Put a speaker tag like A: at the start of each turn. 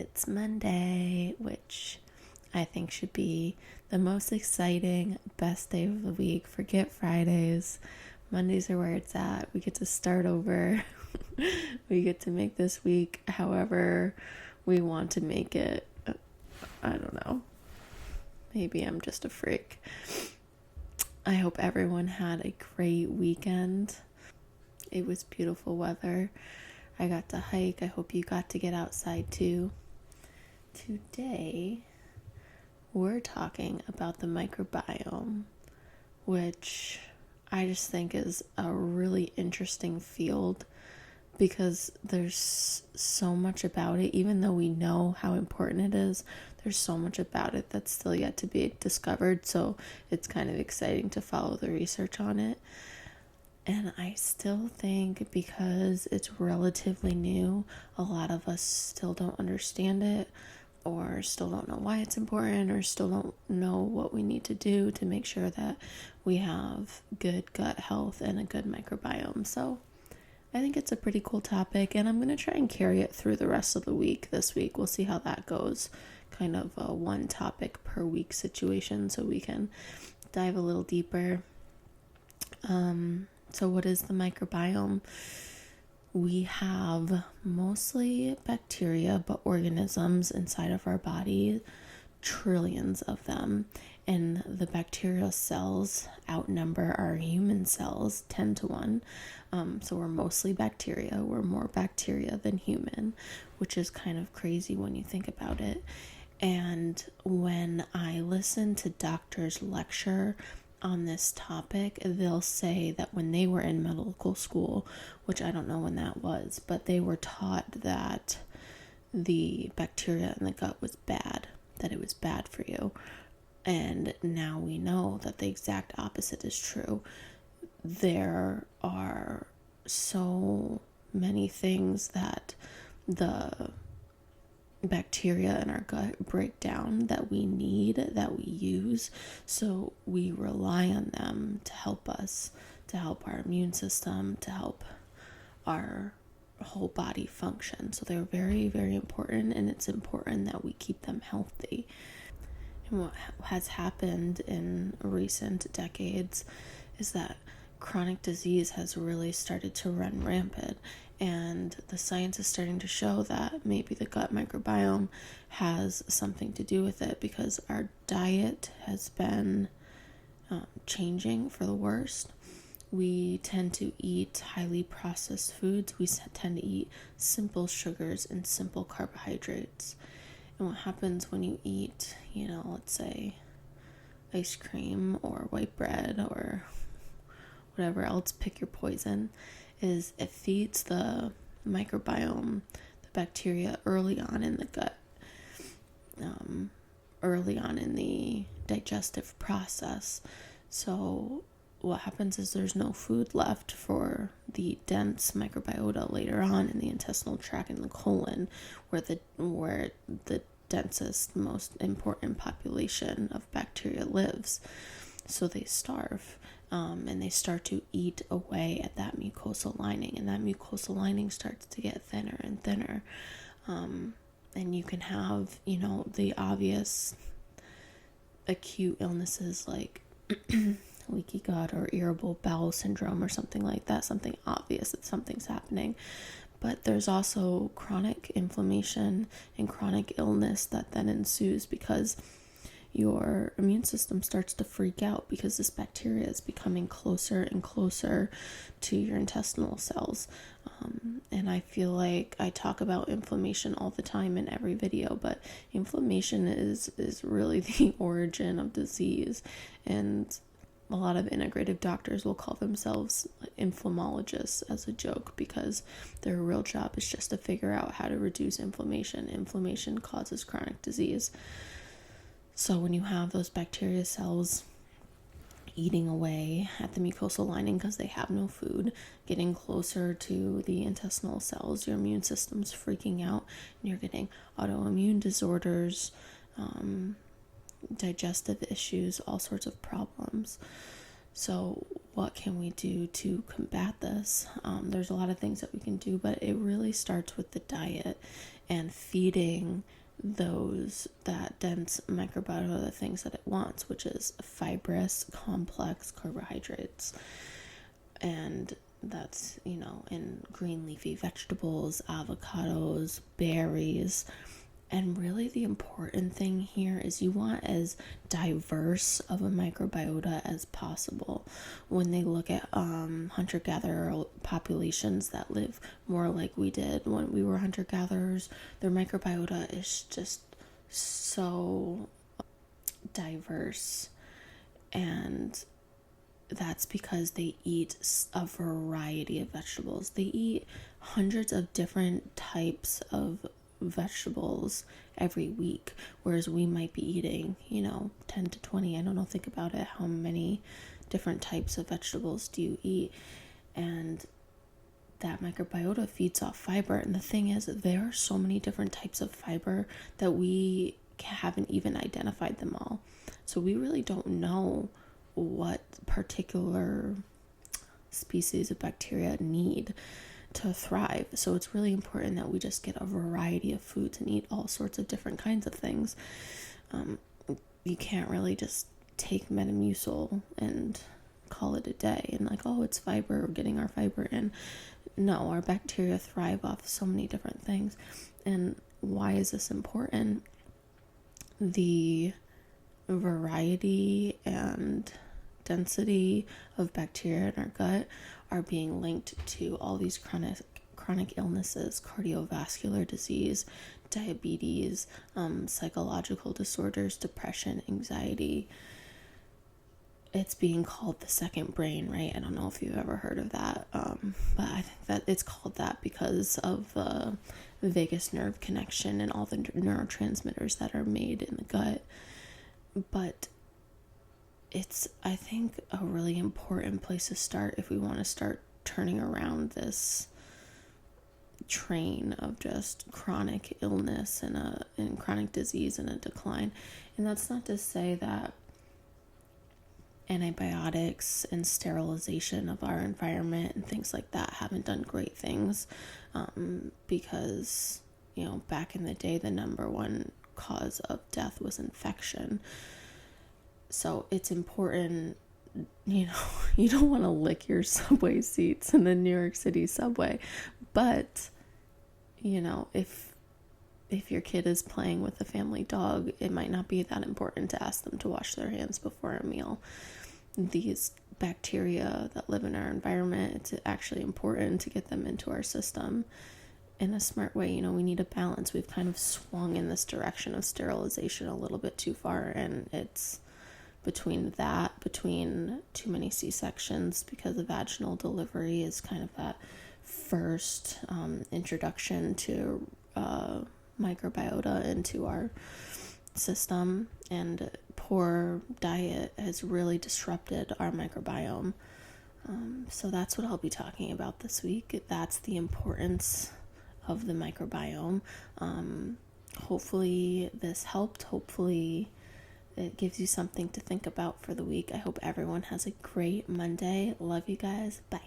A: It's Monday, which I think should be the most exciting, best day of the week. Forget Fridays. Mondays are where it's at. We get to start over. We get to make this week however we want to make it. I don't know. Maybe I'm just a freak. I hope everyone had a great weekend. It was beautiful weather. I got to hike. I hope you got to get outside too. Today, we're talking about the microbiome, which I just think is a really interesting field because there's so much about it. Even though we know how important it is, there's so much about it that's still yet to be discovered. So it's kind of exciting to follow the research on it. And I still think because it's relatively new, a lot of us still don't understand it, or still don't know why it's important, or still don't know what we need to do to make sure that we have good gut health and a good microbiome. So I think it's a pretty cool topic, and I'm going to try and carry it through the rest of the week. This week, we'll see how that goes. Kind of a one topic per week situation, so we can dive a little deeper. So what is the microbiome? We have mostly bacteria, but organisms inside of our body, trillions of them. And the bacterial cells outnumber our human cells 10 to 1. So we're mostly bacteria. We're more bacteria than human, which is kind of crazy when you think about it. And when I listen to doctors lecture on this topic, they'll say that when they were in medical school, which I don't know when that was, but they were taught that the bacteria in the gut was bad, that it was bad for you. And now we know that the exact opposite is true. There are so many things that the bacteria in our gut break down that we need, that we use, so we rely on them to help us, to help our immune system, to help our whole body function. So they're very, very important, and it's important that we keep them healthy. And what has happened in recent decades is that chronic disease has really started to run rampant, and the science is starting to show that maybe the gut microbiome has something to do with it, because our diet has been changing for the worst. We tend to eat highly processed foods. We tend to eat simple sugars and simple carbohydrates. And what happens when you eat, let's say ice cream or white bread or whatever else, pick your poison, is it feeds the microbiome, the bacteria, early on in the gut, early on in the digestive process. So what happens is there's no food left for the dense microbiota later on in the intestinal tract and the colon, where the densest, most important population of bacteria lives. So they starve. And they start to eat away at that mucosal lining, and that mucosal lining starts to get thinner and thinner. And you can have, the obvious acute illnesses like leaky gut or irritable bowel syndrome or something like that, something obvious that something's happening. But there's also chronic inflammation and chronic illness that then ensues because your immune system starts to freak out because this bacteria is becoming closer and closer to your intestinal cells. And I feel like I talk about inflammation all the time in every video, but inflammation is really the origin of disease. And a lot of integrative doctors will call themselves inflammologists as a joke, because their real job is just to figure out how to reduce inflammation. Inflammation causes chronic disease. So when you have those bacteria cells eating away at the mucosal lining because they have no food, getting closer to the intestinal cells, your immune system's freaking out, and you're getting autoimmune disorders, digestive issues, all sorts of problems. So what can we do to combat this? There's a lot of things that we can do, but it really starts with the diet. and feeding that dense microbiota the things that it wants, which is fibrous, complex carbohydrates. And that's, in green leafy vegetables, avocados, berries. And really the important thing here is you want as diverse of a microbiota as possible. When they look at hunter-gatherer populations that live more like we did when we were hunter-gatherers, their microbiota is just so diverse. And that's because they eat a variety of vegetables. They eat hundreds of different types of vegetables every week, whereas we might be eating 10 to 20. I don't know, think about it, how many different types of vegetables do you eat? And that microbiota feeds off fiber. And the thing is, there are so many different types of fiber that we haven't even identified them all. So we really don't know what particular species of bacteria need to thrive. So it's really important that we just get a variety of foods and eat all sorts of different kinds of things. You can't really just take Metamucil and call it a day and it's fiber, we're getting our fiber in. No, our bacteria thrive off so many different things. And why is this important? The variety and density of bacteria in our gut are being linked to all these chronic illnesses, cardiovascular disease, diabetes, psychological disorders, depression, anxiety. It's being called the second brain, right? I don't know if you've ever heard of that, but I think that it's called that because of the vagus nerve connection and all the neurotransmitters that are made in the gut. But it's, I think, a really important place to start if we want to start turning around this train of just chronic illness and chronic disease and a decline. And that's not to say that antibiotics and sterilization of our environment and things like that haven't done great things, because back in the day the number one cause of death was infection. So it's important, you don't want to lick your subway seats in the New York City subway, but if your kid is playing with a family dog, it might not be that important to ask them to wash their hands before a meal. These bacteria that live in our environment, it's actually important to get them into our system in a smart way. We need a balance. We've kind of swung in this direction of sterilization a little bit too far, and it's between too many C-sections, because the vaginal delivery is kind of that first introduction to microbiota into our system, and poor diet has really disrupted our microbiome. So that's what I'll be talking about this week. That's the importance of the microbiome. Hopefully this helped. Hopefully it gives you something to think about for the week. I hope everyone has a great Monday. Love you guys. Bye.